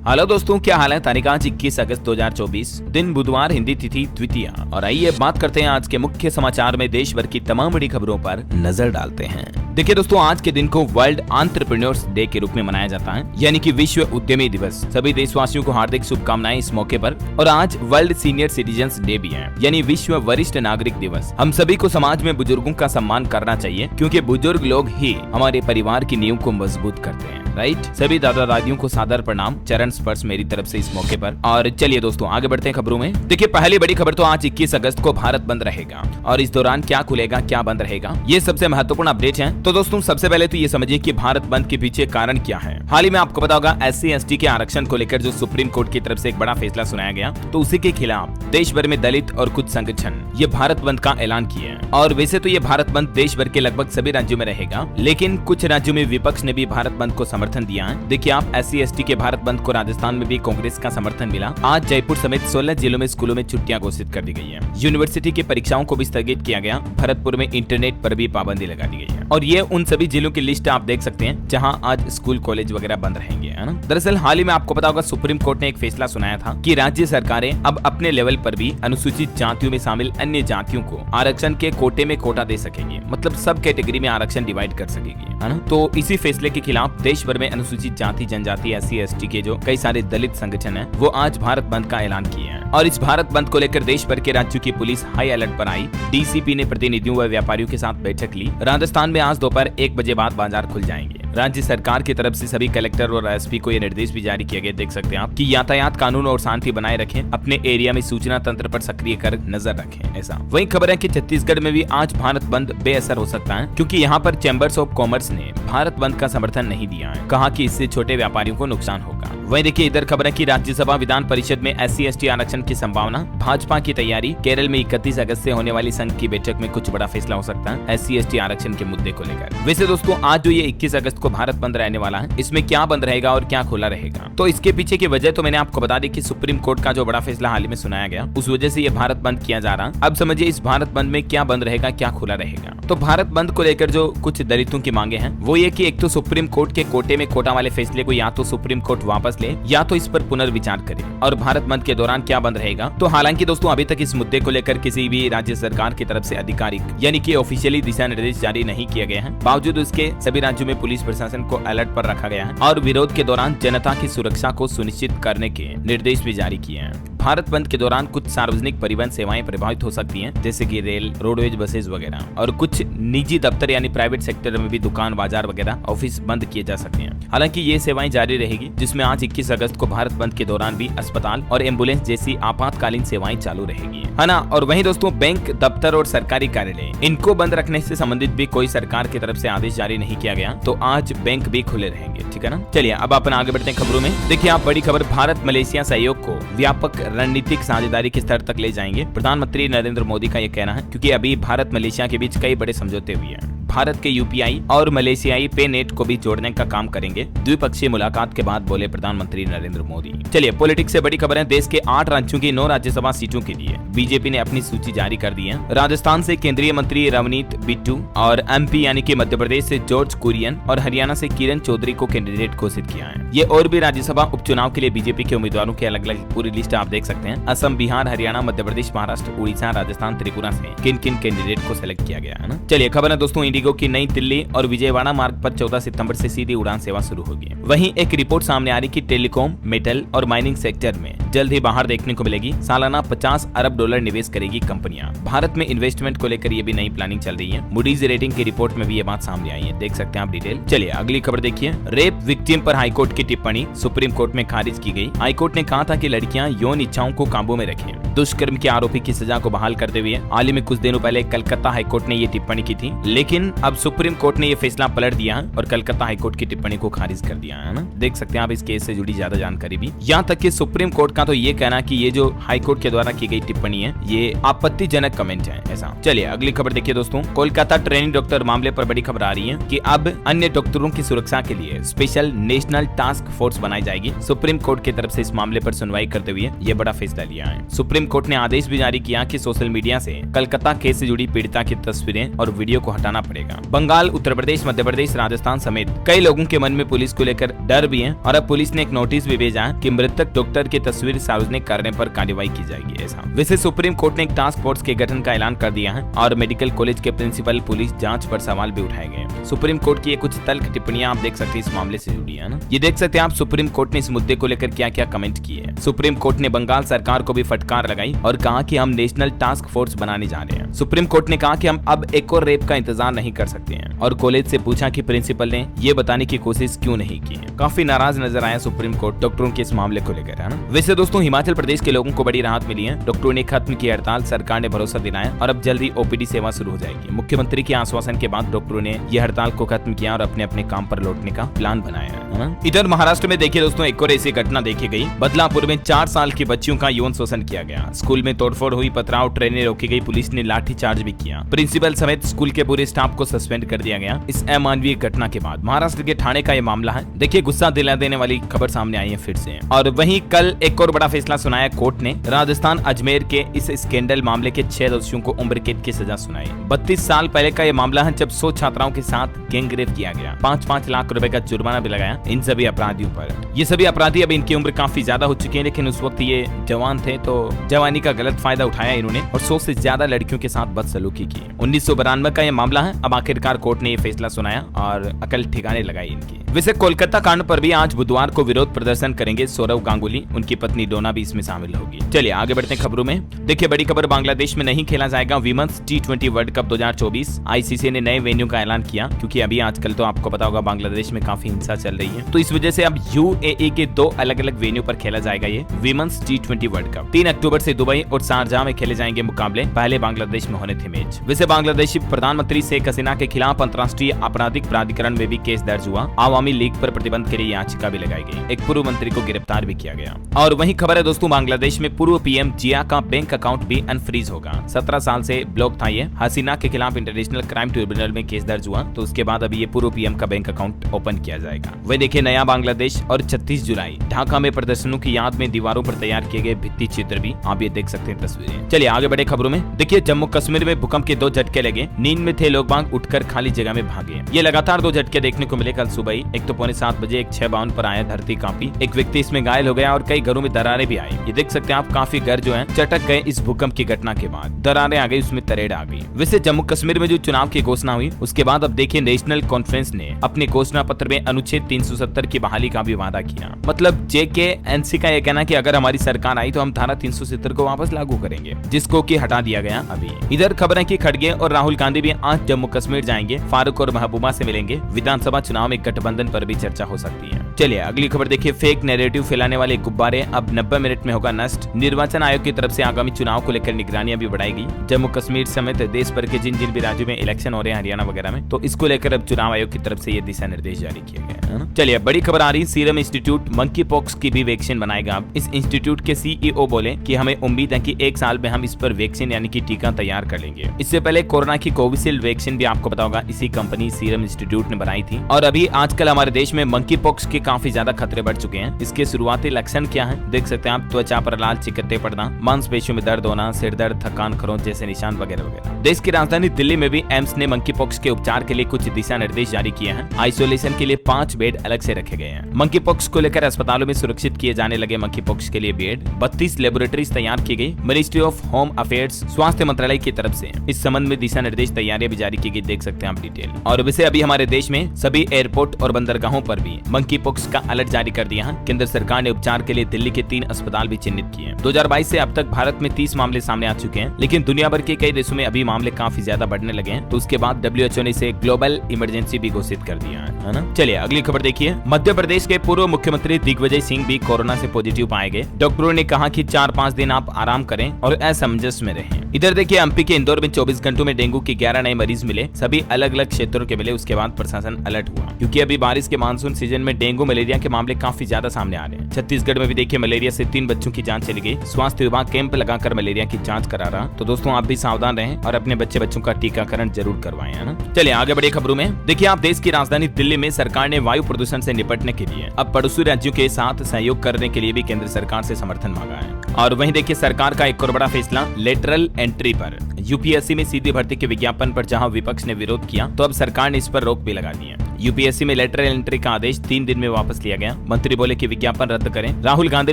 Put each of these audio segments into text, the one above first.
Hello दोस्तों, क्या हाल है। तारीख आज 21 अगस्त 2024, दिन बुधवार, हिंदी तिथि द्वितीया। और आइए बात करते हैं आज के मुख्य समाचार में देश भर की तमाम बड़ी खबरों पर नजर डालते हैं। देखिए दोस्तों, आज के दिन को वर्ल्ड एंटरप्रेन्योर्स डे के रूप में मनाया जाता है, यानी कि विश्व उद्यमी दिवस। सभी देशवासियों को हार्दिक शुभकामनाएं इस मौके पर। और आज वर्ल्ड सीनियर सिटीजन्स डे भी है, यानी विश्व वरिष्ठ नागरिक दिवस। हम सभी को समाज में बुजुर्गों का सम्मान करना चाहिए, क्योंकि बुजुर्ग लोग ही हमारे परिवार की नींव को मजबूत करते हैं। राइट, सभी दादा दादियों को सादर प्रणाम, चरण स्पर्श मेरी तरफ से इस मौके पर। और चलिए दोस्तों आगे बढ़ते हैं खबरों में। देखिए, पहली बड़ी खबर तो आज 21 अगस्त को भारत बंद रहेगा, और इस दौरान क्या खुलेगा क्या बंद रहेगा, ये सबसे महत्वपूर्ण अपडेट है। तो दोस्तों सबसे पहले तो ये समझिए कि भारत बंद के पीछे कारण क्या है। हाल ही में आपको पता होगा, SC/ST के आरक्षण को लेकर जो सुप्रीम कोर्ट की तरफ से एक बड़ा फैसला सुनाया गया, तो उसी के खिलाफ देश भर में दलित और कुछ संगठन ये भारत बंद का ऐलान किए हैं। और वैसे तो ये भारत बंद देश भर के लगभग सभी राज्यों में रहेगा, लेकिन कुछ राज्यों में विपक्ष ने भी भारत बंद को समर्थन दिया है। देखिए आप, SC/ST के भारत बंद को राजस्थान में भी कांग्रेस का समर्थन मिला। आज जयपुर समेत 16 जिलों में स्कूलों में छुट्टियां घोषित कर दी गई है। यूनिवर्सिटी की परीक्षाओं को भी स्थगित किया गया। भरतपुर में इंटरनेट पर भी पाबंदी लगा दी गई है। और ये उन सभी जिलों की लिस्ट आप देख सकते हैं जहां आज स्कूल कॉलेज वगैरह बंद रहेंगे, है ना। दरअसल हाल ही में आपको पता होगा, सुप्रीम कोर्ट ने एक फैसला सुनाया था कि राज्य सरकारें अब अपने लेवल पर भी अनुसूचित जातियों में शामिल अन्य जातियों को आरक्षण के कोटे में कोटा दे सकेंगे, मतलब सब कैटेगरी में आरक्षण डिवाइड कर सकेगी, है ना। तो इसी फैसले के खिलाफ देश भर में अनुसूचित जाति जनजाति SC/ST के जो कई सारे दलित संगठन है, वो आज भारत बंद का ऐलान किए हैं। और इस भारत बंद को लेकर देश भर के राज्यों की पुलिस हाई अलर्ट पर आई। DCP ने प्रतिनिधियों व व्यापारियों के साथ बैठक ली। राजस्थान में आज दोपहर 1 बजे बाद बाजार खुल जाएंगे। राज्य सरकार की तरफ से सभी कलेक्टर और SP को यह निर्देश भी जारी किया गया, देख सकते हैं आप, कि यातायात कानून और शांति बनाए रखें, अपने एरिया में सूचना तंत्र पर सक्रिय कर नजर रखें। ऐसा वही खबर है कि छत्तीसगढ़ में भी आज भारत बंद बेअसर हो सकता है, क्योंकि यहाँ पर चैम्बर्स ऑफ कॉमर्स ने भारत बंद का समर्थन नहीं दिया है। कहा कि इससे छोटे व्यापारियों को नुकसान होगा। वहीं देखिए, इधर खबर है कि राज्यसभा विधान परिषद में SC/ST आरक्षण की संभावना, भाजपा की तैयारी। केरल में 31 अगस्त से होने वाली संघ की बैठक में कुछ बड़ा फैसला हो सकता है SC/ST आरक्षण के मुद्दे को लेकर। वैसे दोस्तों, आज जो ये 21 अगस्त को भारत बंद रहने वाला है, इसमें क्या बंद रहेगा और क्या खुला रहेगा, तो इसके पीछे की वजह तो मैंने आपको बता दी कि सुप्रीम कोर्ट का जो बड़ा फैसला हाल ही में सुनाया गया, उस वजह से ये भारत बंद किया जा रहा। अब समझिए इस भारत बंद में क्या बंद रहेगा क्या खुला रहेगा। तो भारत बंद को लेकर जो कुछ दलितों की मांगे हैं, वो ये कि एक तो सुप्रीम कोर्ट के कोटे में कोटा वाले फैसले को या तो सुप्रीम कोर्ट वापस ले, या तो इस पर पुनर्विचार करे। और भारत बंद के दौरान क्या बंद रहेगा, तो हालांकि दोस्तों अभी तक इस मुद्दे को लेकर किसी भी राज्य सरकार की तरफ से आधिकारिक यानी कि ऑफिशियली दिशा निर्देश जारी नहीं किया गया है। बावजूद उसके सभी राज्यों में पुलिस प्रशासन को अलर्ट पर रखा गया है और विरोध के दौरान जनता की सुरक्षा को सुनिश्चित करने के निर्देश भी जारी किए हैं। भारत बंद के दौरान कुछ सार्वजनिक परिवहन सेवाएं प्रभावित हो सकती हैं, जैसे कि रेल, रोडवेज, बसेस वगैरह। और कुछ निजी दफ्तर यानी प्राइवेट सेक्टर में भी दुकान, बाजार वगैरह, ऑफिस बंद किए जा सकते हैं। हालांकि ये सेवाएं जारी रहेगी, जिसमें आज 21 अगस्त को भारत बंद के दौरान भी अस्पताल और एम्बुलेंस जैसी आपातकालीन सेवाएं चालू रहेगी, है ना। और वहीं दोस्तों, बैंक, दफ्तर और सरकारी कार्यालय, इनको बंद रखने से संबंधित भी कोई सरकार की तरफ से आदेश जारी नहीं किया गया, तो आज बैंक भी खुले रहेंगे, ठीक है ना। चलिए अब अपन आगे बढ़ते हैं खबरों में। देखिए आप, बड़ी खबर, भारत मलेशिया सहयोग को व्यापक रणनीतिक साझेदारी के स्तर तक ले जाएंगे, प्रधानमंत्री नरेंद्र मोदी का यह कहना है, क्योंकि अभी भारत मलेशिया के बीच कई बड़े समझौते हुए हैं। भारत के UPI और मलेशियाई पे नेट को भी जोड़ने का काम करेंगे, द्विपक्षीय मुलाकात के बाद बोले प्रधानमंत्री नरेंद्र मोदी। चलिए पॉलिटिक्स से बड़ी खबर है। देश के 8 राज्यों की 9 राज्यसभा सीटों के लिए बीजेपी ने अपनी सूची जारी कर दी है। राजस्थान से केंद्रीय मंत्री रवनीत बिट्टू और MP यानी कि मध्य प्रदेश से जॉर्ज कुरियन और हरियाणा से किरण चौधरी को कैंडिडेट घोषित किया है। ये और भी राज्यसभा उपचुनाव के लिए बीजेपी के उम्मीदवारों की अलग अलग पूरी लिस्ट आप देख सकते हैं। असम, बिहार, हरियाणा, मध्य प्रदेश, महाराष्ट्र, उड़ीसा, राजस्थान, त्रिपुरा से किन किन कैंडिडेट को सिलेक्ट किया गया है ना। चलिए खबर है दोस्तों, इंडिगो की नई दिल्ली और विजयवाड़ा मार्ग पर 14 सितंबर से सीधी उड़ान सेवा शुरू होगी। वहीं एक रिपोर्ट सामने आ रही कि टेलीकॉम, मेटल और माइनिंग सेक्टर में जल्द ही बाहर देखने को मिलेगी। सालाना $50 अरब निवेश करेगी कंपनियां। भारत में इन्वेस्टमेंट को लेकर ये भी नई प्लानिंग चल रही है। मूडीज रेटिंग की रिपोर्ट में भी ये बात सामने आई है, देख सकते हैं आप डिटेल। चलिए अगली खबर देखिए। रेप विक्टिम पर हाईकोर्ट की टिप्पणी सुप्रीम कोर्ट में खारिज की गई। हाईकोर्ट ने कहा था कि लड़कियां यौन इच्छाओं को काबू में रखें। दुष्कर्म के आरोपी की सजा को बहाल करते हुए हाल ही में कुछ दिनों पहले कलकत्ता हाईकोर्ट ने ये टिप्पणी की थी, लेकिन अब सुप्रीम कोर्ट ने ये फैसला पलट दिया और कलकत्ता हाईकोर्ट की टिप्पणी को खारिज कर दिया है ना। देख सकते हैं आप इस केस से जुड़ी ज्यादा जानकारी भी। यहाँ तक कि सुप्रीम कोर्ट का तो ये कहना कि ये जो हाईकोर्ट के द्वारा की गई टिप्पणी है ये आपत्तिजनक कमेंट है ऐसा। चलिए अगली खबर देखिए दोस्तों, कोलकाता ट्रेनिंग डॉक्टर मामले पर बड़ी खबर आ रही है कि अब अन्य डॉक्टरों की सुरक्षा के लिए स्पेशल नेशनल टास्क फोर्स बनाई जाएगी। सुप्रीम कोर्ट की तरफ से इस मामले पर सुनवाई करते हुए ये बड़ा फैसला लिया है। सुप्रीम कोर्ट ने आदेश भी जारी किया कि सोशल मीडिया से कलकत्ता केस से जुड़ी पीड़िता की तस्वीरें और वीडियो को हटाना पड़ेगा। बंगाल, उत्तर प्रदेश, मध्य प्रदेश, राजस्थान समेत कई लोगों के मन में पुलिस को लेकर डर भी है और अब पुलिस ने एक नोटिस भी भेजा है कि मृतक डॉक्टर की तस्वीर सार्वजनिक करने पर कार्रवाई की जाएगी ऐसा। वैसे सुप्रीम कोर्ट ने एक टास्क फोर्स के गठन का ऐलान कर दिया है और मेडिकल कॉलेज के प्रिंसिपल पुलिस जांच पर सवाल भी उठाए गए। सुप्रीम कोर्ट की कुछ तल्ख टिप्पणियां आप देख सकते हैं इस मामले से जुड़ी है ना। ये देख सकते हैं आप सुप्रीम कोर्ट ने इस मुद्दे को लेकर क्या क्या कमेंट किए हैं। सुप्रीम कोर्ट ने बंगाल सरकार को भी फटकार लगाई और कहा कि हम नेशनल टास्क फोर्स बनाने जा रहे हैं। सुप्रीम कोर्ट ने कहा कि हम अब एक और रेप का इंतजार नहीं कर सकते हैं और कॉलेज से पूछा कि प्रिंसिपल ने ये बताने की कोशिश क्यों नहीं की। काफी नाराज नजर आया सुप्रीम कोर्ट डॉक्टरों के इस मामले को लेकर है ना। वैसे दोस्तों हिमाचल प्रदेश के लोगों को बड़ी राहत मिली है। डॉक्टरों ने खत्म की हड़ताल, सरकार ने भरोसा दिलाया और अब जल्दी ओपीडी सेवा शुरू हो जाएगी। मुख्यमंत्री के आश्वासन के बाद डॉक्टरों ने यह हड़ताल को खत्म किया और अपने अपने काम पर लौटने का प्लान बनाया है ना। इधर महाराष्ट्र में देखिए दोस्तों एक और ऐसी घटना देखी गई। बदलापुर में 4 साल की बच्चियों का यौन शोषण किया गया। स्कूल में तोड़फोड़ हुई, पथराव, ट्रेनें रोकी गई, पुलिस ने लाठीचार्ज भी किया। प्रिंसिपल समेत स्कूल के पूरे स्टाफ को सस्पेंड कर दिया गया। इस अमानवीय घटना के बाद महाराष्ट्र के ठाणे का ये मामला है। देखिए गुस्सा दिला देने वाली खबर सामने आई है फिर से। और वहीं कल एक और बड़ा फैसला सुनाया कोर्ट ने। राजस्थान अजमेर के इस स्कैंडल मामले के 6 दोषियों को उम्र कैद की सजा सुनाई। 32 साल पहले का ये मामला है जब 100 छात्राओं के साथ गैंगरेप किया गया। 5-5 लाख रुपए का जुर्माना भी लगाया इन सभी अपराधियों पर। ये सभी अपराधी अब इनकी उम्र काफी ज्यादा हो चुकी है, लेकिन उस वक्त ये जवान थे तो जवानी का गलत फायदा उठाया इन्होंने और 100 से ज्यादा लड़कियों के साथ बदसलूकी की। 1992 का ये मामला है। अब आखिरकार कोर्ट ने ये फैसला सुनाया और अकल ठिकाने लगाई इनकी। वैसे कोलकाता कांड पर भी आज बुधवार को विरोध प्रदर्शन करेंगे सौरव गांगुली, उनकी पत्नी डोना भी इसमें शामिल होगी। चलिए आगे बढ़ते हैं खबरों में। देखिए बड़ी खबर, बांग्लादेश में नहीं खेला जाएगा women's T20 world cup 2024। ICC ने नए वेन्यू का ऐलान किया क्योंकि अभी आजकल तो आपको पता होगा बांग्लादेश में काफी हिंसा चल रही है, तो इस वजह से अब UAE के 2 अलग अलग वेन्यू पर खेला जाएगा ये वीमेंस T20 वर्ल्ड कप। 3 अक्टूबर से दुबई और शारजाह में खेले जाएंगे मुकाबले। पहले बांग्लादेश में होने थे मैच। वैसे बांग्लादेशी प्रधानमंत्री शेख हसीना के खिलाफ अंतर्राष्ट्रीय आपराधिक प्राधिकरण में भी केस दर्ज हुआ। आवामी लीग पर प्रतिबंध के लिए याचिका भी लगाई गई। एक पूर्व मंत्री को गिरफ्तार भी किया गया। और वही खबर है दोस्तों, बांग्लादेश में पूर्व पीएम जिया का बैंक अकाउंट भी अनफ्रीज होगा। 17 साल से ब्लॉक था ये। हसीना के खिलाफ इंटरनेशनल क्राइम ट्रिब्यूनल में केस दर्ज हुआ, तो उसके बाद अभी ये पूर्व पीएम का बैंक अकाउंट ओपन किया जाएगा। वही देखिए नया बांग्लादेश और 36 जुलाई ढाका में प्रदर्शनों की याद में दीवारों पर तैयार किए गए भित्ति चित्र भी आप ये देख सकते हैं तस्वीरें। चलिए आगे बढ़े खबरों में। देखिए जम्मू कश्मीर में भूकंप के 2 झटके लगे। नींद में थे लोग बाग उठकर खाली जगह में भागे। ये लगातार 2 झटके देखने को मिले कल सुबह ही। एक तो 6:45 बजे एक 6:52 पर आया, धरती कांपी। एक व्यक्ति इसमें घायल हो गया और कई घरों में दरारें भी आई। ये देख सकते हैं आप, काफी घर जो है चटक गए इस भूकंप की घटना के बाद। दरारें आ गई, उसमें तरेड़ आ गई। वैसे जम्मू कश्मीर में जो चुनाव की घोषणा हुई उसके बाद अब देखिए नेशनल कॉन्फ्रेंस ने अपने घोषणा पत्र में अनुच्छेद 370 की बहाली का भी वादा किया। मतलब JKNC का यह कहना कि अगर हमारी सरकार आई तो हम धारा 370 को वापस लागू करेंगे, जिसको कि हटा दिया गया अभी। इधर खबर है कि खड़गे और राहुल गांधी भी आज जम्मू कश्मीर जाएंगे। फारूक और महबूबा से मिलेंगे। विधानसभा चुनाव में गठबंधन पर भी चर्चा हो सकती है। चलिए अगली खबर देखिए, फेक नैरेटिव फैलाने वाले गुब्बारे अब 90 मिनट में होगा नष्ट। निर्वाचन आयोग की तरफ से आगामी चुनाव को लेकर निगरानियां भी बढ़ाई गई। जम्मू कश्मीर समेत देश भर के जिन जिन भी राज्यों में इलेक्शन हो रहे हैं, हरियाणा वगैरह में, तो इसको लेकर अब चुनाव आयोग की तरफ से ये दिशा निर्देश जारी किए गए हैं। चलिए बड़ी खबर आ रही, सीरम इंस्टीट्यूट मंकी पॉक्स की भी वैक्सीन बनाएगा। अब इस इंस्टीट्यूट के CEO बोले कि हमें उम्मीद है कि 1 साल में हम इस पर वैक्सीन यानी कि टीका तैयार कर लेंगे। इससे पहले कोरोना की कोविशील्ड वैक्सीन भी आपको पता होगा इसी कंपनी सीरम इंस्टीट्यूट ने बनाई थी। और अभी आजकल हमारे देश में मंकी पॉक्स के काफी ज्यादा खतरे बढ़ चुके हैं। इसके शुरुआती लक्षण क्या है देख सकते हैं आप, त्वचा पर लाल चिकटे पड़ना, मांसपेशियों में दर्द होना, सिर दर्द, थकान, खरोंच जैसे निशान वगैरह वगैरह। देश की राजधानी दिल्ली में भी एम्स ने मंकी पॉक्स के उपचार के लिए कुछ दिशा निर्देश जारी किए हैं। आइसोलेशन के लिए 5 बेड अलग से रखे गए हैं। मंकी पॉक्स को लेकर अस्पतालों में सुरक्षित किए जाने लगे मंकी पॉक्स के लिए बेड। 32 लेबोरेटरीज तैयार की गई। मिनिस्ट्री ऑफ होम अफेयर्स स्वास्थ्य मंत्रालय की तरफ से इस संबंध में दिशा निर्देश तैयारियां भी जारी की गई, देख सकते हैं आप डिटेल। और वैसे अभी हमारे देश में सभी एयरपोर्ट और बंदरगाहों पर भी मंकी पॉक्स का अलर्ट जारी कर दिया है। केंद्र सरकार ने उपचार के लिए दिल्ली के 3 अस्पताल भी चिन्हित किए हैं। 2022 से अब तक भारत में 30 मामले सामने आ चुके हैं, लेकिन दुनिया भर के कई देशों में अभी मामले काफी ज्यादा बढ़ने लगे हैं। तो उसके बाद WHO ने इसे ग्लोबल इमरजेंसी भी घोषित कर दिया है ना। चलिए अगली खबर देखिए, मध्य प्रदेश के पूर्व मुख्यमंत्री दिग्विजय सिंह भी कोरोना से पॉजिटिव पाए गए। डॉक्टरों ने कहा कि 4-5 दिन आप आराम करें और असमंजस में रहें। इधर देखिए एमपी के इंदौर में 24 घंटों में डेंगू के 11 नए मरीज मिले। सभी अलग अलग क्षेत्रों के मिले। उसके बाद प्रशासन अलर्ट हुआ क्योंकि अभी बारिश के मानसून सीजन में डेंगू डेंगू मलेरिया के मामले काफी ज्यादा सामने आ रहे हैं। छत्तीसगढ़ में भी देखिए मलेरिया से 3 बच्चों की जान चली गई। स्वास्थ्य विभाग कैंप लगाकर मलेरिया की जांच करा रहा। तो दोस्तों आप भी सावधान रहें और अपने बच्चों का टीकाकरण जरूर करवाएं, है ना। चलिए आगे बढ़े खबरों में। देखिए आप देश की राजधानी दिल्ली में सरकार ने वायु प्रदूषण से निपटने के लिए अब पड़ोसी राज्यों के साथ सहयोग करने के लिए भी केंद्र सरकार से समर्थन मांगा है। और वहीं देखिए सरकार का एक और बड़ा फैसला लेटरल एंट्री पर। यूपीएससी में सीधी भर्ती के विज्ञापन पर जहां विपक्ष ने विरोध किया तो अब सरकार ने इस पर रोक भी लगा दी है। यूपीएससी में लेटरल एंट्री का आदेश 3 दिन में वापस लिया गया। मंत्री बोले कि विज्ञापन रद्द करें। राहुल गांधी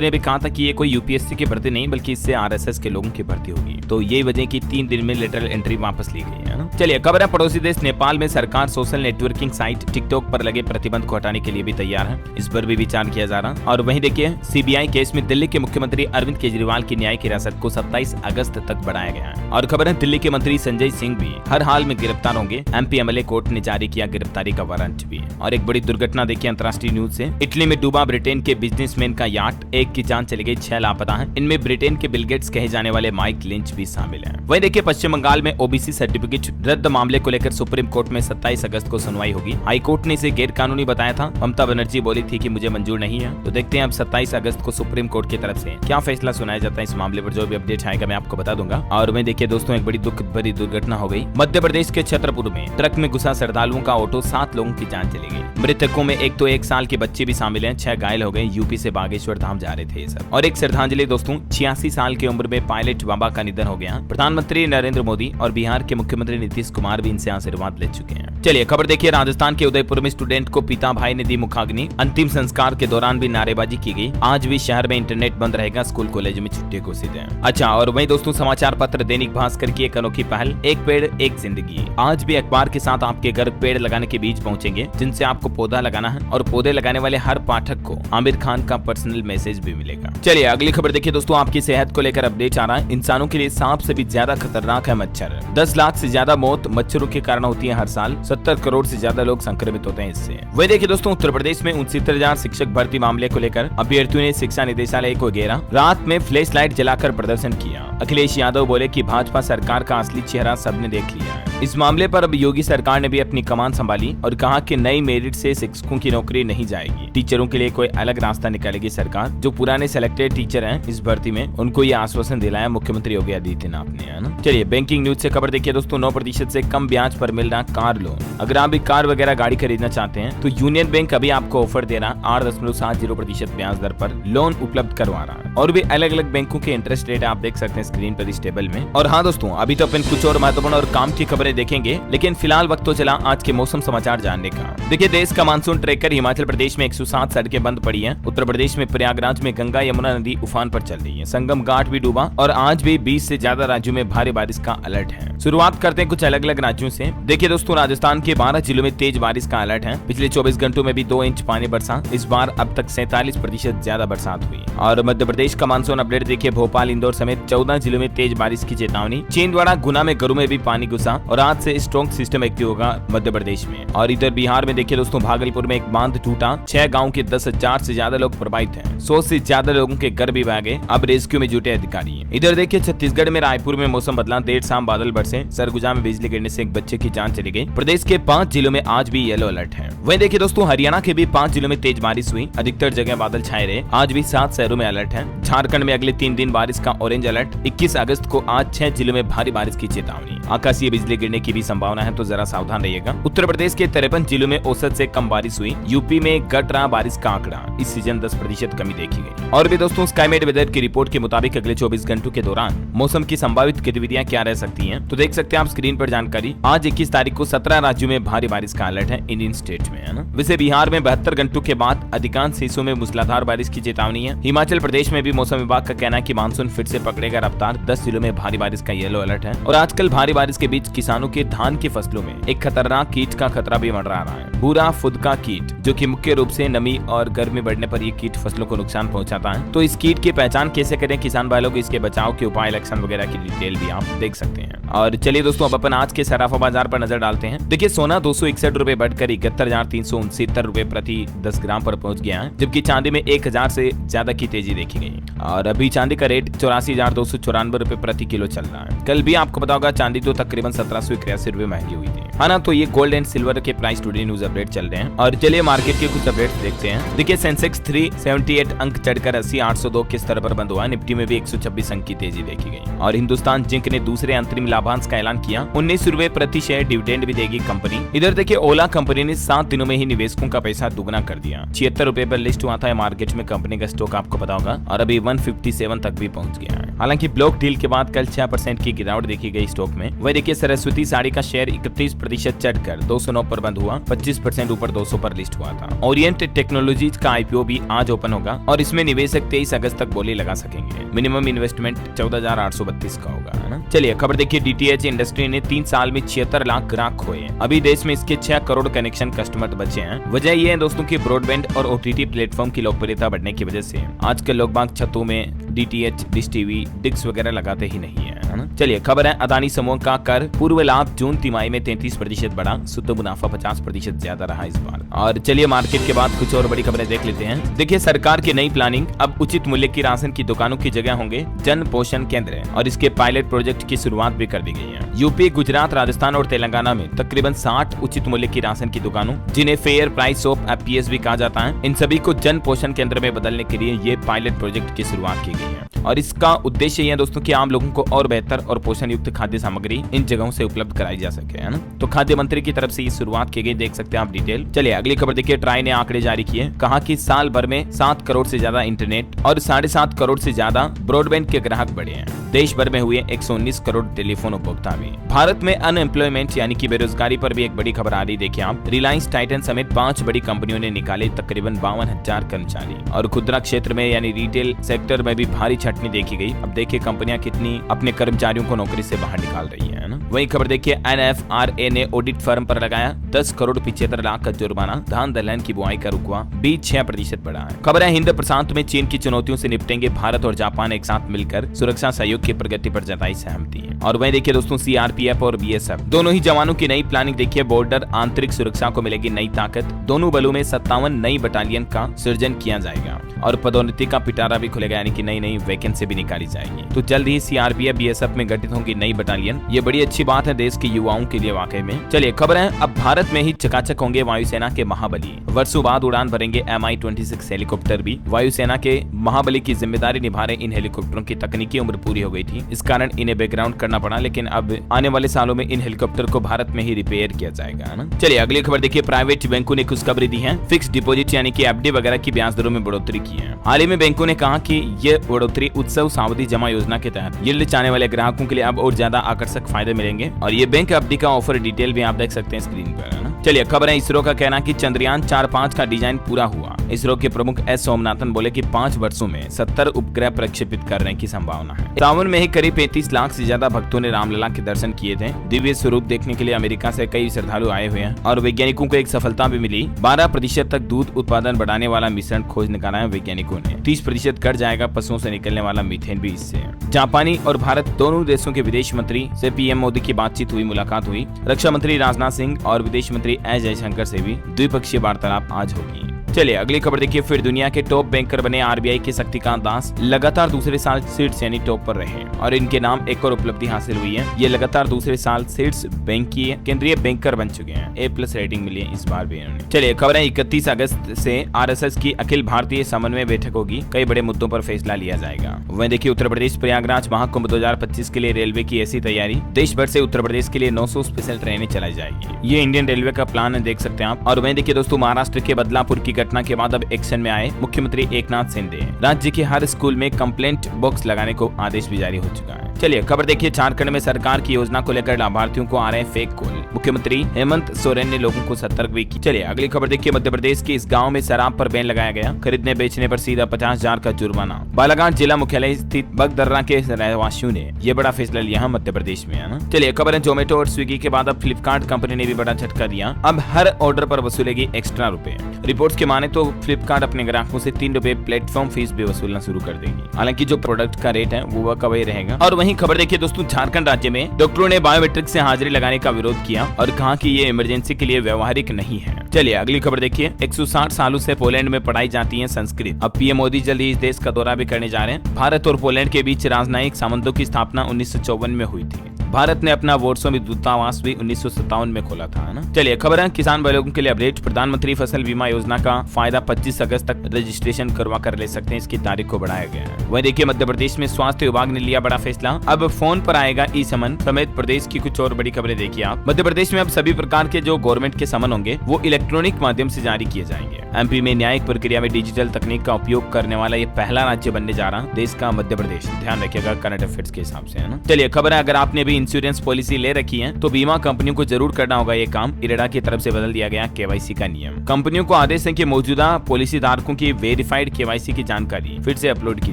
ने भी कहा था कि ये कोई यूपीएससी की भर्ती नहीं बल्कि इससे आरएसएस के लोगों की भर्ती होगी। तो यही वजह की 3 दिन में लेटरल एंट्री वापस ली गई है ना। चलिए खबर है पड़ोसी देश नेपाल में सरकार सोशल नेटवर्किंग साइट टिकटॉक पर लगे प्रतिबंध को हटाने के लिए भी तैयार है। इस पर भी विचार किया जा रहा। और वहीं देखिए सीबीआई केस में दिल्ली के मुख्यमंत्री अरविंद केजरीवाल की न्यायिक हिरासत को 27 अगस्त तक बढ़ाया गया है। और खबर है दिल्ली के मंत्री संजय सिंह भी हर हाल में गिरफ्तार होंगे। एमपी एमएलए कोर्ट ने जारी किया गिरफ्तारी का वारंट भी। और एक बड़ी दुर्घटना देखिए अंतर्राष्ट्रीय न्यूज से। इटली में डूबा ब्रिटेन के बिजनेसमैन का याट, एक की जान चली गई, 6 लापता हैं। इनमें ब्रिटेन के बिल गेट्स कहे जाने वाले माइक लिंच भी शामिल हैं। वहीं देखिए पश्चिम बंगाल में ओबीसी सर्टिफिकेट रद्द मामले को लेकर सुप्रीम कोर्ट में 27 अगस्त को सुनवाई होगी। हाई कोर्ट ने इसे गैर कानूनी बताया था। ममता बनर्जी बोली थी कि मुझे मंजूर नहीं है। तो देखते हैं अब 27 अगस्त को सुप्रीम कोर्ट की तरफ से क्या फैसला सुनाया जाता है इस मामले पर। जो भी अपडेट आएगा मैं आपको बता दूंगा। और वहीं देखिए दोस्तों एक बड़ी दुख भरी दुर्घटना हो गई। मध्य प्रदेश के छतरपुर में ट्रक में घुसा श्रद्धालुओं का ऑटो, 7 लोगों की जान चली गई। मृतकों में एक तो 1 साल के बच्चे भी शामिल हैं। 6 घायल हो गए। यूपी से बागेश्वर धाम जा रहे थे ये सब। और एक श्रद्धांजलि दोस्तों, 86 साल की उम्र में पायलट बाबा का निधन हो गया। प्रधानमंत्री नरेंद्र मोदी और बिहार के मुख्यमंत्री नीतीश कुमार भी इनसे आशीर्वाद ले चुके हैं। चलिए खबर देखिए राजस्थान के उदयपुर में स्टूडेंट को पिता भाई ने दी मुखाग्नि। अंतिम संस्कार के दौरान भी नारेबाजी की गई। आज भी शहर में इंटरनेट बंद रहेगा। स्कूल कॉलेज में छुट्टी घोषित है। अच्छा और वहीं दोस्तों समाचार पत्र दैनिक भास्कर की एक अनोखी पहल, एक पेड़ एक जिंदगी। आज भी अखबार के साथ आपके घर पेड़ लगाने के बीज पहुंचेंगे जिनसे आपको पौधा लगाना है। और पौधे लगाने वाले हर पाठक को आमिर खान का पर्सनल मैसेज भी मिलेगा। चलिए अगली खबर देखिए दोस्तों, आपकी सेहत को लेकर अपडेट आ रहा है। इंसानों के लिए सांप से भी ज्यादा खतरनाक है मच्छर। 10 लाख से ज्यादा मौत मच्छरों के कारण होती है हर साल। 70 करोड़ से ज्यादा लोग संक्रमित होते हैं इससे। वही देखिए दोस्तों उत्तर प्रदेश में 69,000 शिक्षक भर्ती मामले को लेकर अभ्यर्थियों ने शिक्षा निदेशालय को घेरा। रात में फ्लैश लाइट जलाकर प्रदर्शन किया। अखिलेश यादव बोले कि भाजपा सरकार का असली चेहरा सबने देख लिया है। इस मामले पर अब योगी सरकार ने भी अपनी कमान संभाली और कहा कि नई मेरिट से शिक्षकों की नौकरी नहीं जाएगी। टीचरों के लिए कोई अलग रास्ता निकालेगी सरकार। जो पुराने सिलेक्टेड टीचर हैं इस भर्ती में उनको ये आश्वासन दिलाया मुख्यमंत्री योगी आदित्यनाथ ने, है ना। चलिए बैंकिंग न्यूज से खबर देखिए दोस्तों, 9% से कम ब्याज पर मिल रहा कार लोन। अगर आप भी कार वगैरह गाड़ी खरीदना चाहते हैं तो यूनियन बैंक अभी आपको ऑफर दे रहा 8.70% ब्याज दर पर लोन उपलब्ध करवा रहा है। और भी अलग अलग बैंकों के इंटरेस्ट रेट आप देख सकते हैं स्क्रीन पर इस टेबल में। और हाँ दोस्तों अभी तो अपन कुछ और महत्वपूर्ण और काम की खबरें देखेंगे, लेकिन फिलहाल वक्त तो चला आज के मौसम समाचार जानने का। देखिए देश का मानसून ट्रैकर हिमाचल प्रदेश में 107 सड़कें बंद पड़ी हैं। उत्तर प्रदेश में प्रयागराज में गंगा यमुना नदी उफान पर चल रही है। संगम घाट भी डूबा। और आज भी 20 से ज्यादा राज्यों में भारी बारिश का अलर्ट है। शुरुआत करते हैं कुछ अलग अलग राज्यों से। देखिए दोस्तों राजस्थान के 12 जिलों में तेज बारिश का अलर्ट है। पिछले 24 घंटों में भी 2 इंच पानी बरसा। इस बार अब तक 47% ज्यादा बरसात हुई। और मध्य प्रदेश का मानसून अपडेट देखिए, भोपाल इंदौर समेत 14 जिलों में तेज बारिश की चेतावनी। छिंदवाड़ा गुना में घरों में भी पानी घुसा। और आज से स्ट्रॉन्ग सिस्टम एक्टिव होगा मध्य प्रदेश में। और इधर बिहार में देखिए दोस्तों भागलपुर में एक बांध टूटा। 6 गाँव के 10,000 से ज्यादा लोग प्रभावित हैं। 100 से ज्यादा लोगों के घर भी बह गए। अब रेस्क्यू में जुटे अधिकारी। इधर देखिए छत्तीसगढ़ में रायपुर में मौसम बदला। देर शाम बादल बरसे। सरगुजा में बिजली गिरने से एक बच्चे की जान चली गई। प्रदेश के 5 जिलों में आज भी येलो अलर्ट है। वहीं देखिए दोस्तों हरियाणा के भी 5 जिलों में तेज बारिश हुई। अधिकतर जगह बादल छाए रहे। आज भी 7 शहरों में अलर्ट है। झारखंड में अगले 3 दिन बारिश का ऑरेंज अलर्ट। 21 अगस्त को आज 6 जिलों में भारी बारिश की चेतावनी। आकाशीय बिजली गिरने की भी संभावना है तो जरा सावधान रहिएगा। उत्तर प्रदेश के 53 जिलों में औसत से कम बारिश हुई। यूपी में घट रहा बारिश का आंकड़ा। इस सीजन 10% कमी देखी गई। और भी दोस्तों स्काईमेट वेदर की रिपोर्ट के मुताबिक अगले 24 घंटों के दौरान मौसम की संभावित गतिविधियां क्या रह सकती हैं, तो देख सकते हैं आप स्क्रीन पर जानकारी। आज 21 तारीख को 17 राज्यों में भारी बारिश का अलर्ट है इंडियन स्टेट में, है ना। वैसे बिहार में 72 घंटों के बाद अधिकांश हिस्सों में मूसलाधार बारिश की चेतावनी है। हिमाचल प्रदेश में भी मौसम विभाग का कहना है कि मानसून फिर से पकड़ेगा रफ्तार। 10 जिलों में भारी बारिश का येलो अलर्ट है। और आजकल भारी बारिश के बीच किसानों के धान की फसलों में एक खतरनाक कीट का खतरा भी मंडरा रहा है। भूरा फुदका कीट, जो कि मुख्य रूप से नमी और गर्मी बढ़ने पर ये कीट फसलों को नुकसान पहुंचाता है। तो इस कीट की पहचान कैसे करें किसान भाई लोग, इसके बचाव के उपाय, लक्षण वगैरह की डिटेल भी आप देख सकते हैं। और चलिए दोस्तों अब अपन आज के सराफा बाजार पर नजर डालते हैं। देखिए सोना 261 रुपए बढ़कर 71,369 रुपए प्रति 10 ग्राम पर पहुंच गया है, जबकि चांदी में 1000 से ज्यादा की तेजी देखी गई। और अभी चांदी का रेट 84,294 रुपए प्रति किलो चल रहा है। कल भी आपको पता होगा चांदी तो तकरीबन 1781 रुपए महंगी हुई थी, है ना। तो ये गोल्ड एंड सिल्वर के प्राइस टुडे न्यूज अपडेट चल रहे हैं और चलिए मार्केट के कुछ अपडेट देखते हैं। देखिए सेंसेक्स 378 अंक चढ़कर 80,802 के स्तर पर बंद हुआ। निफ्टी में भी 126 अंक की तेजी देखी गई और हिंदुस्तान जिंक ने दूसरे अंतरिम लाभांश का ऐलान किया। 19 रुपए प्रति शेयर डिविडेंड भी देगी कंपनी। इधर देखिए ओला कंपनी ने 7 दिनों में ही निवेशकों का पैसा दुगना कर दिया। 76 रुपए पर लिस्ट हुआ था मार्केट में कंपनी का स्टॉक, आपको पता होगा, और अभी 157 तक भी पहुंच गया है। हालांकि ब्लॉक डील के बाद कल 6% की गिरावट देखी गई स्टॉक में। वही देखिए सरस्वती साड़ी का शेयर 31% चढ़कर 209 पर बंद हुआ, 25% ऊपर 200 पर लिस्ट हुआ था। ओरिएंट टेक्नोलॉजीज का आईपीओ भी आज ओपन होगा और इसमें निवेशक 23 अगस्त तक बोली लगा सकेंगे। मिनिमम इन्वेस्टमेंट 14,832 का होगा, है ना। चलिए खबर देखिए, डीटीएच इंडस्ट्री ने 3 साल में 76 लाख ग्राहक खोए। अभी देश में इसके 6 करोड़ कनेक्शन कस्टमर बचे हैं। वजह ये है दोस्तों की ब्रॉडबैंड और ओटीटी प्लेटफॉर्म की लोकप्रियता बढ़ने की वजह से आजकल लोग बाग छतों में डीटीएच, डिश टीवी, डिक्स वगैरह लगाते ही नहीं है ना। चलिए खबर है, अदानी समूह का कर पूर्व लाभ जून तिमाही में 33% बढ़ा, शुद्ध मुनाफा 50% ज्यादा रहा इस बार। और चलिए मार्केट के बाद कुछ और बड़ी खबरें देख लेते हैं। देखिए सरकार की नई प्लानिंग, अब उचित मूल्य की राशन की दुकानों की जगह होंगे जन पोषण केंद्र और इसके पायलट प्रोजेक्ट की शुरुआत भी कर दी गई है। यूपी, गुजरात, राजस्थान और तेलंगाना में तकरीबन 60 उचित मूल्य की राशन की दुकानों, जिन्हें फेयर प्राइस ऑफ एपीएस भी कहा जाता है, इन सभी को जन पोषण केंद्र में बदलने के लिए ये पायलट प्रोजेक्ट की शुरुआत की गई है। और इसका उद्देश्य यह है दोस्तों कि आम लोगों को और बेहतर और पोषण युक्त खाद्य सामग्री इन जगहों से उपलब्ध कराई जा सके, है ना। तो खाद्य मंत्री की तरफ से ये शुरुआत की गई, देख सकते हैं आप डिटेल। चलिए अगली खबर देखिए, ट्राई ने आंकड़े जारी किए, कहा कि साल भर में 7 करोड़ से ज्यादा इंटरनेट और 7.5 करोड़ से ज्यादा ब्रॉडबैंड के ग्राहक बढ़े हैं। देश भर में हुए 119 करोड़ टेलीफोन उपभोक्ता भी। भारत में अनएम्प्लॉयमेंट यानी कि बेरोजगारी पर भी एक बड़ी खबर आ रही, देखिए आप। रिलायंस, टाइटन समेत 5 बड़ी कंपनियों ने निकाले तकरीबन 52,000 कर्मचारी और खुदरा क्षेत्र में यानी रिटेल सेक्टर में भी भारी छटनी देखी गई। अब देखिए कंपनियां कितनी अपने कर्मचारियों को नौकरी से बाहर निकाल रही है ना। वही खबर देखिए, एनएफआरए ने ऑडिट फर्म पर लगाया 10 करोड़ 75 लाख का जुर्माना। धान दलहन की बुआई का रुकवा भी 6% बढ़ा है। खबर है, हिंद प्रशांत में चीन की चुनौतियों से निपटेंगे भारत और जापान एक साथ मिलकर, सुरक्षा सहयोग की प्रगति पर जताई सहमति है। और वही देखिए दोस्तों, सीआरपीएफ और बीएसएफ दोनों ही जवानों की नई प्लानिंग देखिए। बॉर्डर आंतरिक सुरक्षा को मिलेगी नई ताकत। दोनों बलों में 57 नई बटालियन का सृजन किया जाएगा और पदोन्नति का पिटारा भी खुलेगा, यानी कि नई वैकेंसी भी निकाली जाएगी। तो जल्द ही सीआरपीएफ बीएसएफ में गठित होंगी नई बटालियन। ये बड़ी अच्छी बात है देश के युवाओं के लिए वाकई में। चलिए खबर है, अब भारत में ही चकाचक होंगे वायुसेना के महाबली। वर्षों बाद उड़ान भरेंगे MI-26 हेलीकॉप्टर भी। वायुसेना के महाबली की जिम्मेदारी निभा रहे इन हेलीकॉप्टरों की तकनीकी उम्र पूरी हो गई थी, इस कारण इन्हें बैकग्राउंड करना पड़ा, लेकिन अब आने वाले सालों में इन हेलीकॉप्टर को भारत में ही रिपेयर किया जाएगा ना। चलिए अगली खबर देखिए, प्राइवेट बैंकों ने खुशखबरी दी है। फिक्स डिपॉजिट यानी कि एफडी वगैरह की ब्याज दरों में बढ़ोतरी की है। हाल ही में बैंकों ने कहा कि यह बढ़ोतरी उत्सव सावधि जमा योजना के तहत यील्ड चाहने वाले ग्राहकों के लिए अब और ज्यादा आकर्षक फायदे मिलेंगे और ये बैंक एफडी का ऑफर डिटेल भी आप देख सकते हैं स्क्रीन पर, है ना। चलिए खबर है, इसरो का कहना कि चंद्रयान 4-5 का डिजाइन पूरा हुआ। इसरो के प्रमुख एस सोमनाथन बोले कि 5 वर्षों में 70 उपग्रह प्रक्षेपित करने की संभावना है। सावन में ही करीब 35 लाख से ज्यादा भक्तों ने रामलला के दर्शन किए थे। दिव्य स्वरूप देखने के लिए अमेरिका से कई श्रद्धालु आए हुए हैं और वैज्ञानिकों को एक सफलता भी मिली। 12% तक दूध उत्पादन बढ़ाने वाला मिश्रण खोज निकाला है वैज्ञानिकों ने। 30% घट जाएगा पशुओं से निकलने वाला मीथेन भी इससे। जापानी और भारत दोनों देशों के विदेश मंत्री से पीएम मोदी की बातचीत हुई, मुलाकात हुई। रक्षा मंत्री राजनाथ सिंह और विदेश मंत्री एस जयशंकर से भी द्विपक्षीय वार्तालाप आज होगी। चलिए अगली खबर देखिए, फिर दुनिया के टॉप बैंकर बने आरबीआई के शक्तिकांत दास। लगातार दूसरे साल सीड्स यानी टॉप पर रहे और इनके नाम एक और उपलब्धि हासिल हुई है। ये लगातार दूसरे साल सीड्स बैंक की केंद्रीय बैंकर बन चुके हैं। A+ रेटिंग मिली है इस बार भी इन्होंने। चलिए खबर है, 31 अगस्त से आरएसएस की अखिल भारतीय समन्वय बैठक होगी। कई बड़े मुद्दों पर फैसला लिया जाएगा। वहीं देखिए, उत्तर प्रदेश प्रयागराज महाकुंभ 2025 के लिए रेलवे की ऐसी तैयारी। देश भर से उत्तर प्रदेश के लिए 900 स्पेशल ट्रेनें चलाई जाएगी। ये इंडियन रेलवे का प्लान है, देख सकते हैं आप। और वहीं देखिए दोस्तों, महाराष्ट्र के बदलापुर की घटना के बाद अब एक्शन में आए मुख्यमंत्री एकनाथ शिंदे। राज्य के हर स्कूल में कंप्लेंट बॉक्स लगाने को आदेश भी जारी हो चुका है। चलिए खबर देखिए, झारखंड में सरकार की योजना को लेकर लाभार्थियों को आ रहे हैं फेक कॉल। मुख्यमंत्री हेमंत सोरेन ने लोगों को सतर्क भी किया। चलिए अगली खबर देखिए, मध्य प्रदेश के इस गांव में शराब पर बैन लगाया गया। खरीदने बेचने पर सीधा 50,000 का जुर्माना। बालाघाट जिला मुख्यालय स्थित बगदर्रा के रहवासियों ने यह बड़ा फैसला लिया है मध्य प्रदेश में, है ना। चलिए खबर है, जोमेटो और स्विगी के बाद अब फ्लिपकार्ट कंपनी ने भी बड़ा झटका दिया। अब हर ऑर्डर पर वसूलेगी एक्स्ट्रा रुपए। रिपोर्ट्स के माने तो फ्लिपकार्ट अपने ग्राहकों से 3 रुपए प्लेटफॉर्म फीस भी वसूलना शुरू कर देगी। हालांकि जो प्रोडक्ट का रेट है वो का वही रहेगा। और वहीं खबर देखिए दोस्तों, झारखंड राज्य में डॉक्टरों ने बायोमेट्रिक से हाजिरी लगाने का विरोध किया और कहा कि ये इमरजेंसी के लिए व्यवहारिक नहीं है। चलिए अगली खबर देखिए, 160 सालों से पोलैंड में पढ़ाई जाती है संस्कृत। अब पीएम मोदी जल्द ही इस देश का दौरा भी करने जा रहे हैं। भारत और पोलैंड के बीच राजनयिक संबंधों की स्थापना 1954 में हुई थी। भारत ने अपना वॉर्सो दूतावास भी 1957 में खोला था, है ना। चलिए खबर है किसान भाई लोगों के लिए अपडेट। प्रधानमंत्री फसल बीमा योजना का फायदा 25 अगस्त तक रजिस्ट्रेशन करवा कर ले सकते हैं, इसकी तारीख को बढ़ाया गया है। वही देखिए मध्य प्रदेश में स्वास्थ्य विभाग ने लिया बड़ा फैसला, अब फोन पर आएगा ई समन समेत प्रदेश की कुछ और बड़ी खबरें देखिए आप। मध्य प्रदेश में अब सभी प्रकार के जो गवर्नमेंट के समन होंगे वो इलेक्ट्रॉनिक माध्यम से जारी किए जाएंगे। एमपी में न्यायिक प्रक्रिया में डिजिटल तकनीक का उपयोग करने वाला ये पहला राज्य बनने जा रहा देश का मध्य प्रदेश। ध्यान रखिएगा करंट अफेयर्स के हिसाब से, है ना। चलिए खबर है अगर आपने भी इंश्योरेंस पॉलिसी ले रखी है तो बीमा कंपनियों को जरूर करना होगा ये काम। इरेडा की तरफ से बदल दिया गया केवाईसी का नियम। कंपनियों को आदेश है कि मौजूदा पॉलिसी धारकों की वेरीफाइड केवाईसी की जानकारी फिर से अपलोड की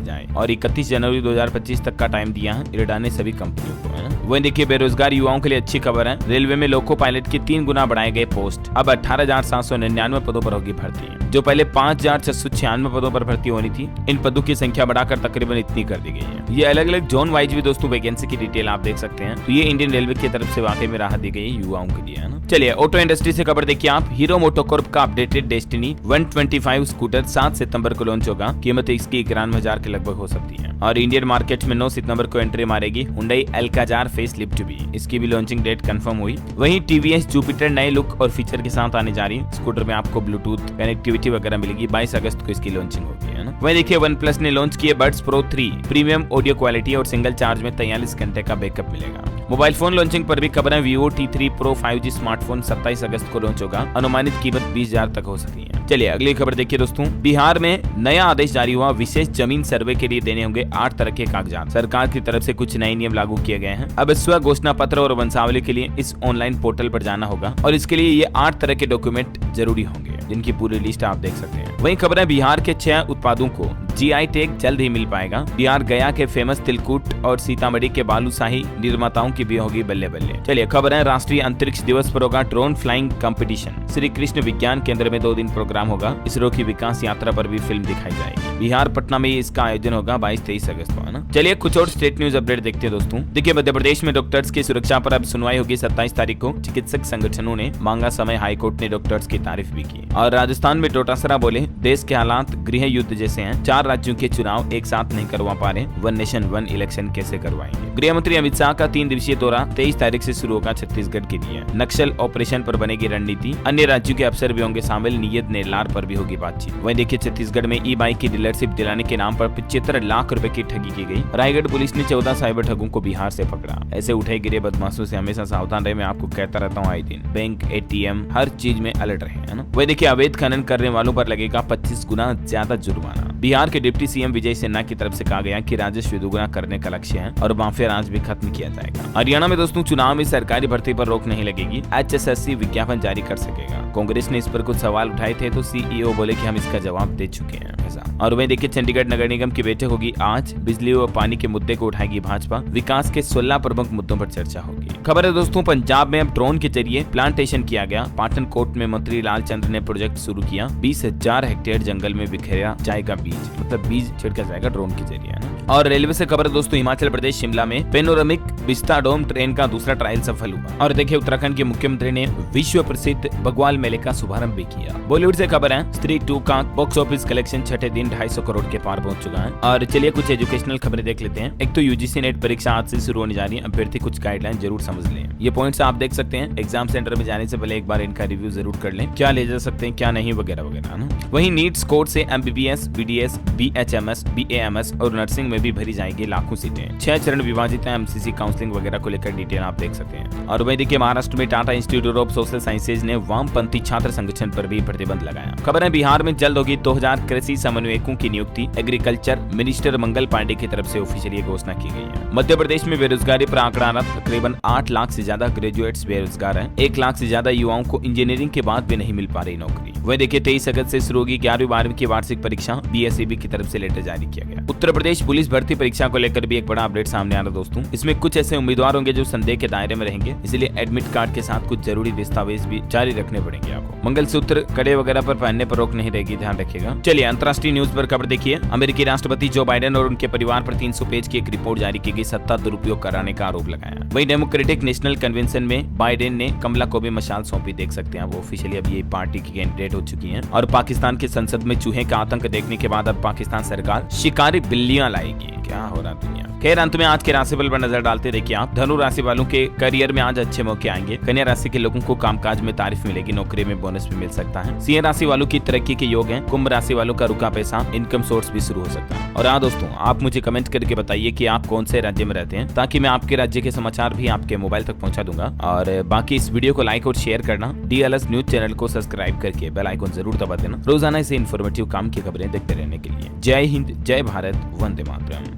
जाए और 31 जनवरी 2025 तक का टाइम दिया है इरेडा ने सभी कंपनियों को, है ना। वही देखिए बेरोजगार युवाओं के लिए अच्छी खबर है। रेलवे में लोको पायलट की 3 गुना बढ़ाए गए पोस्ट, अब 18,799 पदों पर होगी भर्ती, जो पहले 5,696 पदों पर भर्ती होनी थी। इन पदों की संख्या बढ़ाकर तकरीबन इतनी कर दी गई है। ये अलग अलग जोन वाइज भी दोस्तों वैकेंसी की डिटेल आप देख सकते हैं। तो ये इंडियन रेलवे की तरफ से वाकई में राहत दी गई है युवाओं के लिए, है ना। चलिए ऑटो इंडस्ट्री से खबर देखिए आप। हीरो मोटोकॉर्प का अपडेटेड डेस्टिनी 125 स्कूटर 7 सितंबर को लॉन्च होगा। कीमत इसकी 91,000 के लगभग हो सकती है और इंडियन मार्केट में 9 सितंबर को एंट्री मारेगी हुंडई अल्काजार फेस लिफ्ट भी, इसकी भी लॉन्चिंग डेट कंफर्म हुई। वहीं टीवीएस जुपिटर नए लुक और फीचर के साथ आने जा रही है। स्कूटर में आपको ब्लूटूथ कनेक्टिविटी वगैरह मिलेगी। 22 अगस्त को इसकी लॉन्चिंग होगी, है ना। वहीं देखिए OnePlus ने लॉन्च किए buds pro 3 premium audio quality और सिंगल चार्ज में 43 घंटे का बैकअप मिलेगा। मोबाइल फोन लॉन्चिंग पर भी खबर है। Vivo T3 Pro 5G smartphone 27 अगस्त को लॉन्च होगा। अनुमानित कीमत 20,000 तक हो सकती है। चलिए अगली खबर देखिए दोस्तों। बिहार में नया आदेश जारी हुआ। विशेष जमीन सर्वे के लिए देने होंगे 8 तरह के कागजात। सरकार की तरफ से कुछ नए नियम लागू किए गए हैं। अब स्व घोषणा पत्र और वंशावली के लिए इस ऑनलाइन पोर्टल पर जाना होगा और इसके लिए ये 8 तरह के डॉक्यूमेंट जरूरी होंगे, जिनकी पूरी लिस्ट आप देख सकते हैं। वहीं खबर है बिहार के 6 उत्पादों को GI टैग जल्द ही मिल पाएगा। बिहार गया के फेमस तिलकुट और सीतामढ़ी के बालूशाही निर्माताओं की भी होगी बल्ले बल्ले। चलिए खबर है राष्ट्रीय अंतरिक्ष दिवस पर होगा drone flying competition. Shri Krishna विज्ञान केंद्र में 2 दिन प्रोग्राम होगा। इसरो की विकास यात्रा पर भी फिल्म दिखाई जाएगी। बिहार पटना में इसका आयोजन होगा 22-23 अगस्त को, है ना। चलिए कुछ और स्टेट न्यूज अपडेट देखते हैं दोस्तों। देखिए मध्य प्रदेश में डॉक्टर्स की सुरक्षा पर अब सुनवाई होगी 27 तारीख को। चिकित्सक संगठनों ने मांगा समय, हाईकोर्ट ने डॉक्टर्स की तारीफ भी की। और राजस्थान में डोटासरा बोले देश के हालात गृह युद्ध जैसे हैं। 4 राज्यों के चुनाव एक साथ नहीं करवा पा रहे, 1 नेशन 1 इलेक्शन कैसे करवाएंगे। गृह मंत्री अमित शाह का 3 दिवसीय दौरा 23 तारीख से शुरू होगा छत्तीसगढ़ के लिए। नक्सल ऑपरेशन पर बनेगी रणनीति। अन्य राज्यों के अफसर भी होंगे शामिल। नियत नेरलार पर भी होगी बातचीत। वहीं देखिए छत्तीसगढ़ में ई बाइक की डीलरशिप दिलाने के नाम पर 75 लाख रुपए की ठगी की गई। रायगढ़ पुलिस ने 14 साइबर ठगों को बिहार से पकड़ा। ऐसे उठाए गिरे बदमाशों से हमेशा सावधान रहे। मैं आपको कहता रहता हूँ आए दिन। बैंक, ATM हर चीज में अलर्ट रहे, है ना। वही देखिए अवैध खनन करने वालों पर लगेगा 25 गुना ज्यादा जुर्माना। बिहार के डिप्टी CM विजय सिन्हा की तरफ से कहा गया कि राजस्व दोगुना करने का लक्ष्य है और माफिया राज भी खत्म किया जाएगा। हरियाणा में दोस्तों चुनाव में सरकारी भर्ती पर रोक नहीं लगेगी। HSSC विज्ञापन जारी कर सकेगा। कांग्रेस ने इस पर कुछ सवाल उठाए थे तो CEO बोले कि हम इसका जवाब दे चुके हैं, ऐसा। और वहीं देखिए चंडीगढ़ नगर निगम की बैठक होगी आज। बिजली और पानी के मुद्दे को उठाएगी भाजपा। विकास के 16 प्रमुख मुद्दों पर चर्चा होगी। खबर है दोस्तों पंजाब में अब ड्रोन के जरिए प्लांटेशन किया गया। पाटनकोट में मंत्री लालचंद्र ने प्रोजेक्ट शुरू किया। 20,000 हेक्टेयर जंगल में बिखेरा जाएगा बीज, मतलब बीज छिड़का जाएगा ड्रोन के जरिए, है ना। और रेलवे से खबर है दोस्तों हिमाचल प्रदेश शिमला में पेनोरामिक विस्टाडोम ट्रेन का दूसरा ट्रायल सफल हुआ। और देखिए उत्तराखंड के मुख्यमंत्री ने विश्व प्रसिद्ध बग्वाल मेले का शुभारंभ भी किया। बॉलीवुड से खबर है स्त्री 2 का बॉक्स ऑफिस कलेक्शन 6ठे दिन 250 करोड़ के पार पहुंच चुका है। और चलिए कुछ एजुकेशनल खबरें देख लेते हैं। एक तो UGC नेट परीक्षा आज से शुरू होने जा रही है। अभ्यर्थी कुछ गाइडलाइन जरूर समझ लें। ये पॉइंट्स आप देख सकते हैं। एग्जाम सेंटर में जाने से पहले एक बार इनका रिव्यू जरूर कर लें, क्या ले जा सकते हैं क्या नहीं वगैरह वगैरह ना। वहीं नीट स्कोर से MBBS, BDS, BHMS, BAMS और नर्सिंग में भी भरी जाएगी लाखों सीटें। 6 चरण विभाजित है। MCC काउंसलिंग वगैरह को लेकर डिटेल आप देख सकते हैं। और वहीं देखिए महाराष्ट्र में Tata institute of social sciences ने वामपंथी छात्र संगठन पर भी प्रतिबंध लगाया। खबर है बिहार में जल्द होगी 2000 कृषि समन्वयकों की नियुक्ति। एग्रीकल्चर मिनिस्टर मंगल पांडे की तरफ से ऑफिशियली घोषणा की गई है। मध्य प्रदेश में बेरोजगारी पर आंकड़ा तकरीबन 8 लाख से ज्यादा ग्रेजुएट्स बेरोजगार हैं। 1 लाख से ज्यादा युवाओं को इंजीनियरिंग के बाद भी नहीं मिल पा रही नौकरी। वही देखिए 23 अगस्त से शुरू होगी 11वीं-12वीं की वार्षिक परीक्षा। BSEB की तरफ से लेटर जारी किया गया। उत्तर प्रदेश पुलिस भर्ती परीक्षा को लेकर भी एक बड़ा अपडेट सामने आ रहा दोस्तों। इसमें कुछ ऐसे उम्मीदवार होंगे जो संदेह के दायरे में रहेंगे, इसलिए एडमिट कार्ड के साथ कुछ जरूरी दस्तावेज भी जारी रखने पड़ेंगे आपको। मंगलसूत्र, कड़े वगैरह पर पहनने पर रोक नहीं रहेगी, ध्यान रखिएगा। चलिए अंतर्राष्ट्रीय न्यूज पर खबर देखिए। अमेरिकी राष्ट्रपति जो बाइडेन और उनके परिवार पर 300 पेज की एक रिपोर्ट जारी की गई। सत्ता दुरुपयोग कराने का आरोप लगाया। वहीं डेमोक्रेटिक नेशनल कन्वेंशन में बाइडेन ने कमला को भी मशाल सौंपी, देख सकते हैं। वो ऑफिशियली अब ये पार्टी की कैंडिडेट हो चुकी हैं। और पाकिस्तान की संसद में चूहे का आतंक देखने के बाद अब पाकिस्तान सरकार शिकारी बिल्लियां लाएगी। क्या हो रहा दुनिया। खैर अंत में आज के राशिफल पर नजर डालते देखिए आप धनु राशि वालों के करियर में आज अच्छे मौके आएंगे। कन्या राशि के लोगों को कामकाज में तारीफ मिलेगी, नौकरी में बोनस भी मिल सकता है। सिंह राशि वालों की तरक्की के योग हैं। कुंभ राशि वालों का रुका पैसा इनकम सोर्स भी शुरू हो सकता है। और हाँ दोस्तों, आप मुझे कमेंट करके बताइए कि आप कौन से राज्य में रहते हैं, ताकि मैं आपके राज्य के समाचार भी आपके मोबाइल तक पहुंचा दूंगा। और बाकी इस वीडियो को लाइक और शेयर करना, DLS न्यूज चैनल को सब्सक्राइब करके बेल आइकन जरूर दबा देना, रोजाना ऐसे इन्फॉर्मेटिव काम की खबरें देखते रहने के लिए। जय हिंद, जय भारत, वंदे मातरम।